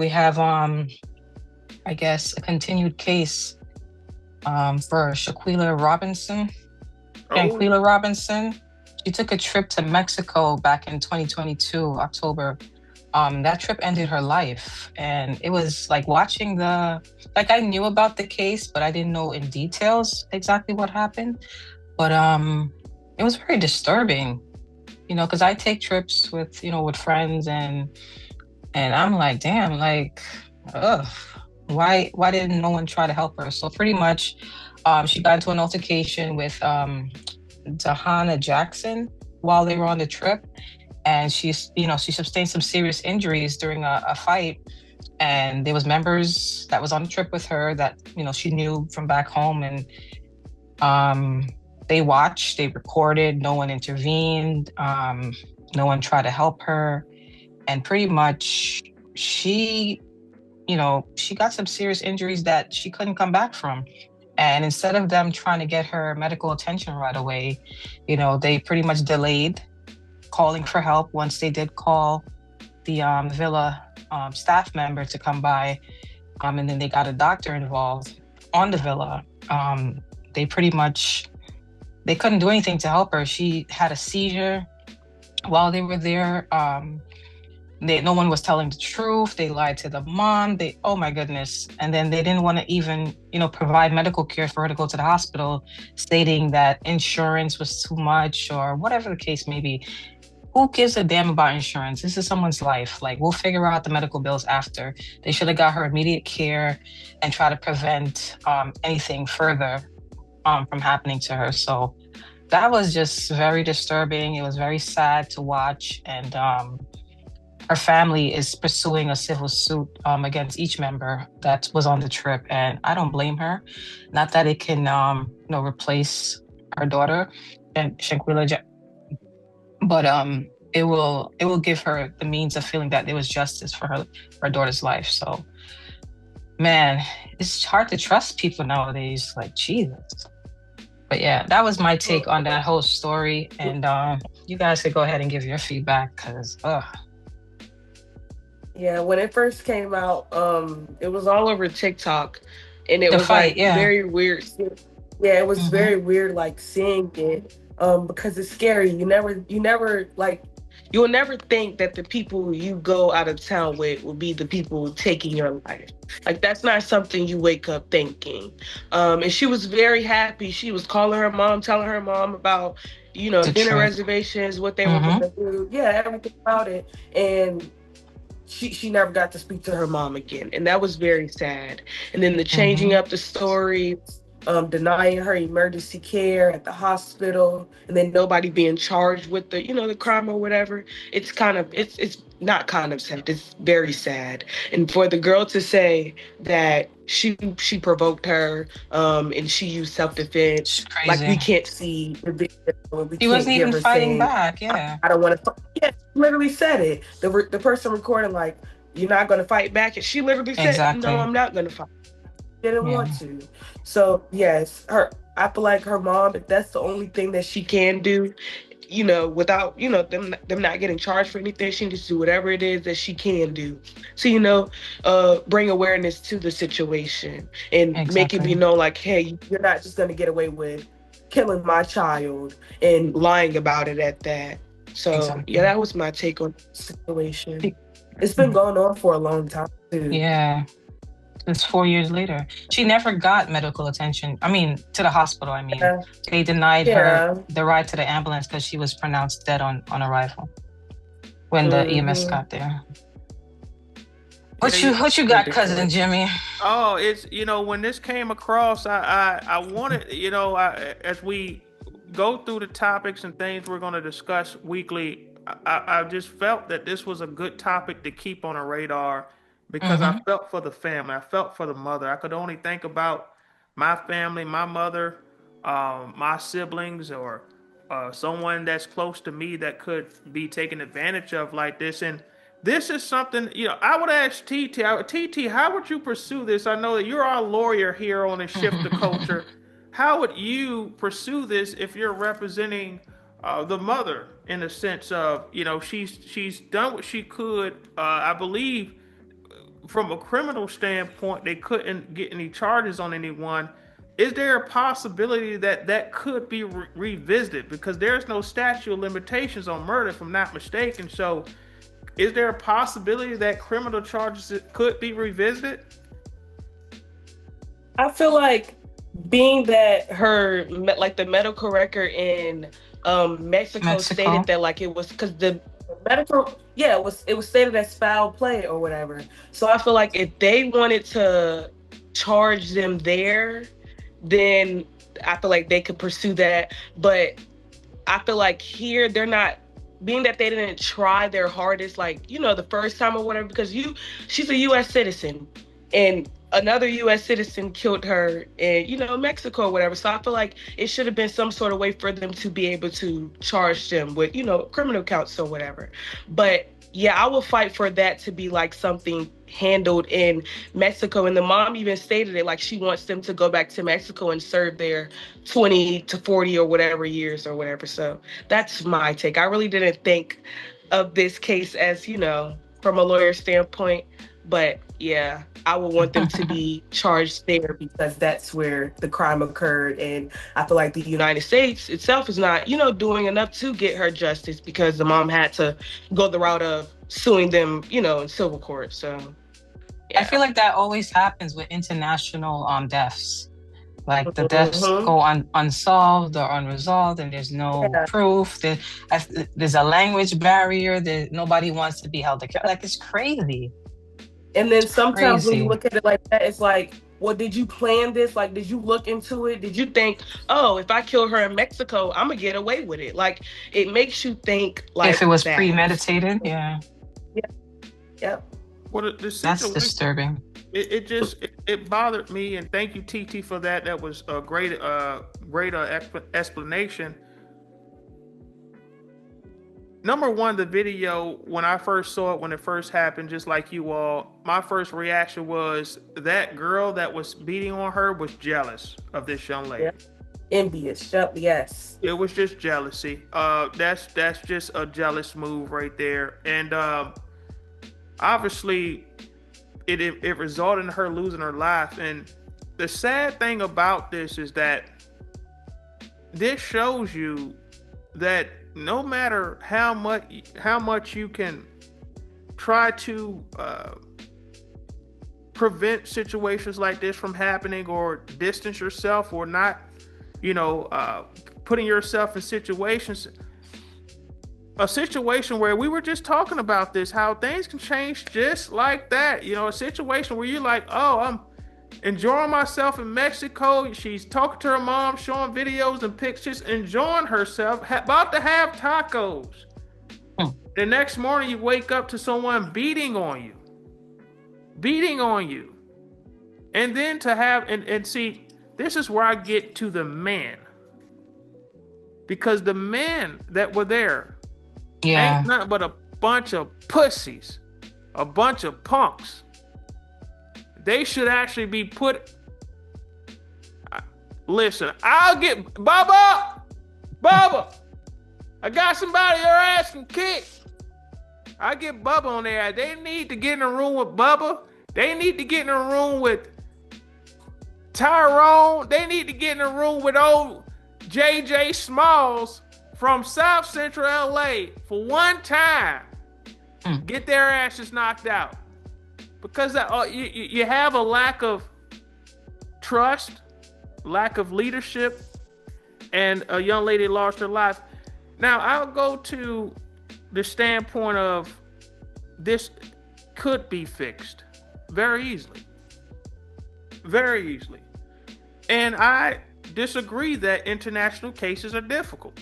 We have, I guess, a continued case for Oh, Shanquella Robinson. She took a trip to Mexico back in 2022, October. That trip ended her life. And it was like watching like I knew about the case, but I didn't know in details exactly what happened. But it was very disturbing, because I take trips with friends and I'm like, damn, like, ugh, why didn't no one try to help her? So pretty much, she got into an altercation with Dahana Jackson while they were on the trip, and she sustained some serious injuries during a fight. And there was members that was on the trip with her that she knew from back home, and um, they watched, they recorded, no one intervened, no one tried to help her, and pretty much she she got some serious injuries that she couldn't come back from. And instead of them trying to get her medical attention right away, they pretty much delayed calling for help. Once they did call the villa staff member to come by, and then they got a doctor involved on the villa. They pretty much they couldn't do anything to help her. She had a seizure while they were there. No one was telling the truth. They lied to the mom. Oh my goodness. And then they didn't want to even, provide medical care for her to go to the hospital, stating that insurance was too much or whatever the case may be. Who gives a damn about insurance? This is someone's life. Like, we'll figure out the medical bills after. They should have got her immediate care and try to prevent anything further from happening to her. So that was just very disturbing. It was very sad to watch. And her family is pursuing a civil suit against each member that was on the trip, and I don't blame her. Not that it can, replace her daughter and Shanquella, but it will give her the means of feeling that there was justice for her daughter's life. So, man, it's hard to trust people nowadays. Like, Jesus. But yeah, that was my take on that whole story, and you guys could go ahead and give your feedback because, Yeah, when it first came out, it was all over TikTok, and it the was fight, like yeah. very weird. Yeah, it was Hmm. very weird, like seeing it, because it's scary. You never like, you will never think that the people you go out of town with will be the people taking your life. Like that's not something you wake up thinking. And she was very happy. She was calling her mom, telling her mom about, The dinner trip. reservations, what they were Hmm. gonna do. Yeah, everything about it, and she never got to speak to her mom again, and that was very sad. And then the changing Hmm. up the story, denying her emergency care at the hospital, and then nobody being charged with the crime or whatever. It's not kind of sad. It's very sad. And for the girl to say that she provoked her, and she used self It's defense, like crazy. we can't see the video and we He can't wasn't hear even her fighting saying, back. Yeah, I don't want to. Yeah, she literally said it. The person recording, like, you're not going to fight back. And she literally said, no, exactly. I'm not going to fight. Didn't want Yeah, to. So yes, I feel like her mom, if that's the only thing that she can do, without them not getting charged for anything, she needs to do whatever it is that she can do to bring awareness to the situation and make it be exactly. known, like, hey, you're not just going to get away with killing my child and lying about it at that. So yeah, Exactly. that was my take on the situation. Be- It's been mhm. going on for a long time too. Yeah, it's 4 years later. She never got medical attention. I mean, to the hospital, I mean. Yeah, They denied her yeah. the ride to the ambulance because she was pronounced dead on arrival when the EMS Hmm. got there. yeah, What you got, cousin Jimmy? oh, it's when this came across, I wanted as we go through the topics and things we're going to discuss weekly, I just felt that this was a good topic to keep on a radar because I Mm-hmm. felt for the family, I felt for the mother. I could only think about my family, my mother, my siblings, or someone that's close to me that could be taken advantage of like this. And this is something, I would ask TT, TT, how would you pursue this? I know that you're our lawyer here on the Shift the Culture. How would you pursue this if you're representing the mother in the sense of, she's done what she could. I believe from a criminal standpoint, they couldn't get any charges on anyone. Is there a possibility that that could be revisited? Because there's no statute of limitations on murder, if I'm not mistaken. So, is there a possibility that criminal charges could be revisited? I feel like being that her like the medical record in Mexico stated that like it was because the medical it was stated as foul play or whatever. So I feel like if they wanted to charge them there, then I feel like they could pursue that. But I feel like here they're not, being that they didn't try their hardest, like, you know, the first time or whatever, because she's a US citizen and another US citizen killed her in, you know, Mexico or whatever. So I feel like it should have been some sort of way for them to be able to charge them with, you know, criminal counts or whatever. But yeah, I will fight for that to be like something handled in Mexico. And the mom even stated it, like she wants them to go back to Mexico and serve their 20 to 40 or whatever years or whatever. So that's my take. I really didn't think of this case as, you know, from a lawyer standpoint, but yeah, I would want them to be charged there because that's where the crime occurred. And I feel like the United States itself is not, you know, doing enough to get her justice because the mom had to go the route of suing them, you know, in civil court. So yeah. I feel like that always happens with international deaths. Like the deaths go unsolved or unresolved, and there's no proof. There's a language barrier. That nobody wants to be held accountable. Like, it's crazy. And then sometimes when you look at it like that, it's like, well, did you plan this? Like, did you look into it? Did you think, oh, if I kill her in Mexico, I'm gonna get away with it? Like, it makes you think like if it was premeditated. Yeah. Yep. Well, that's disturbing. It bothered me, and thank you, TT, for that. That was a great explanation. Number one, the video, when I first saw it, when it first happened, just like you all, my first reaction was that girl that was beating on her was jealous of this young lady. Yep. Envious. Yes. It was just jealousy. That's just a jealous move right there. And obviously, it resulted in her losing her life. And the sad thing about this is that this shows you that no matter how much you can try to prevent situations like this from happening or distance yourself or not, you know, putting yourself in situations, a situation where we were just talking about this, how things can change just like that. You know, a situation where you're like, oh, I'm enjoying myself in Mexico. She's talking to her mom, showing videos and pictures, enjoying herself, about to have tacos. The next morning you wake up to someone beating on you. And then to have, and see, this is where I get to the man. Because the men that were there ain't nothing but a bunch of pussies, a bunch of punks. They should actually be put. Listen, I'll get Bubba. I got somebody your ass can kick. I get Bubba on there. They need to get in a room with Bubba. They need to get in a room with Tyrone. They need to get in a room with old JJ Smalls from South Central LA for one time. Get their asses knocked out. Because you have a lack of trust, lack of leadership, and a young lady lost her life. Now, I'll go to the standpoint of this could be fixed very easily. Very easily. And I disagree that international cases are difficult.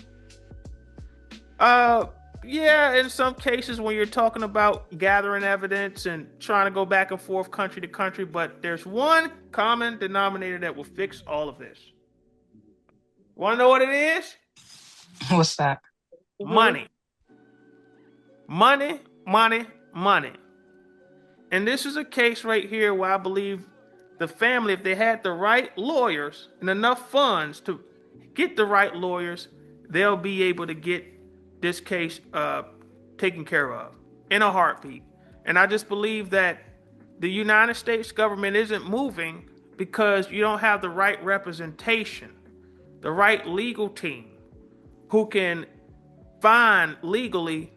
Yeah, in some cases when you're talking about gathering evidence and trying to go back and forth country to country, but there's one common denominator that will fix all of this. Want to know what it is? What's that? Money. Money. And this is a case right here where I believe the family, if they had the right lawyers and enough funds to get the right lawyers, they'll be able to get this case taken care of in a heartbeat. And I just believe that the United States government isn't moving because you don't have the right representation, the right legal team who can find legally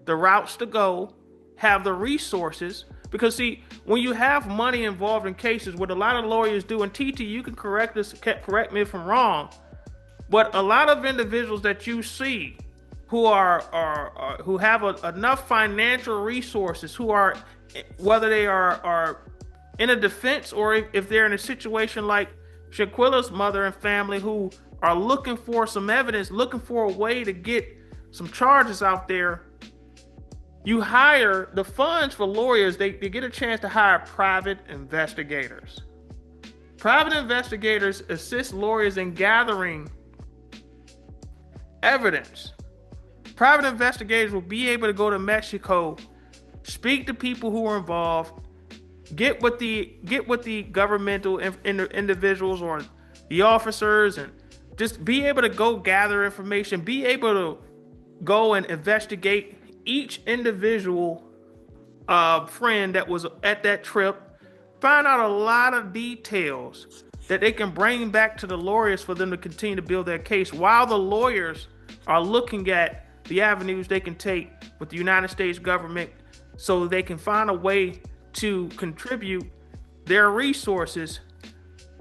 the routes to go, have the resources. Because see, when you have money involved in cases, what a lot of lawyers do, and TT, you can correct me if I'm wrong, but a lot of individuals that you see who who have enough financial resources, who are, whether they are in a defense or if they're in a situation like Shanquella's mother and family, who are looking for some evidence, looking for a way to get some charges out there, you hire the funds for lawyers. They get a chance to hire private investigators. Private investigators assist lawyers in gathering evidence. Private investigators will be able to go to Mexico, speak to people who are involved, get with the governmental individuals or the officers, and just be able to go gather information, be able to go and investigate each individual friend that was at that trip, find out a lot of details that they can bring back to the lawyers for them to continue to build their case, while the lawyers are looking at the avenues they can take with the United States government so they can find a way to contribute their resources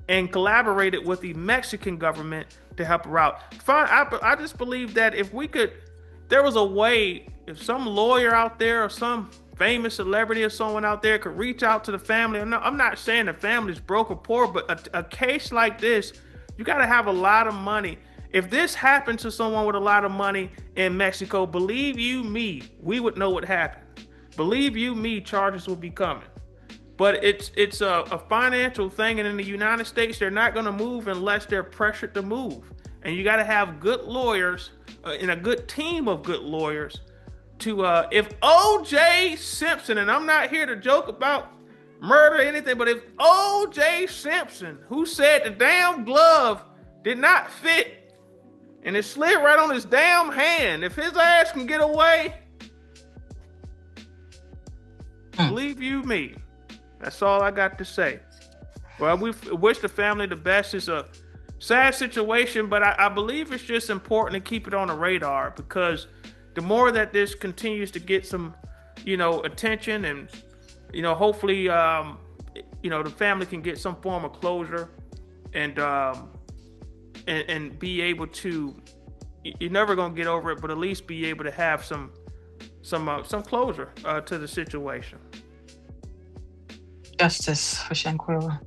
and collaborate it with the Mexican government to help her out. I just believe that if there was a way, if some lawyer out there or some famous celebrity or someone out there could reach out to the family. I'm not saying the family's broke or poor, but a case like this, you got to have a lot of money. If this happened to someone with a lot of money in Mexico, believe you me, we would know what happened. Believe you me, charges will be coming. But it's a financial thing, and in the United States, they're not going to move unless they're pressured to move. And you got to have good lawyers and a good team of good lawyers to, if O.J. Simpson, and I'm not here to joke about murder or anything, but if O.J. Simpson, who said the damn glove did not fit and it slid right on his damn hand, if his ass can get away, believe you me, that's all I got to say. Well, we wish the family the best. It's a sad situation, but I believe it's just important to keep it on the radar, because the more that this continues to get some, attention, and, hopefully, the family can get some form of closure, and be able to, you're never going to get over it, but at least be able to have some closure to the situation. Justice for Shanquella.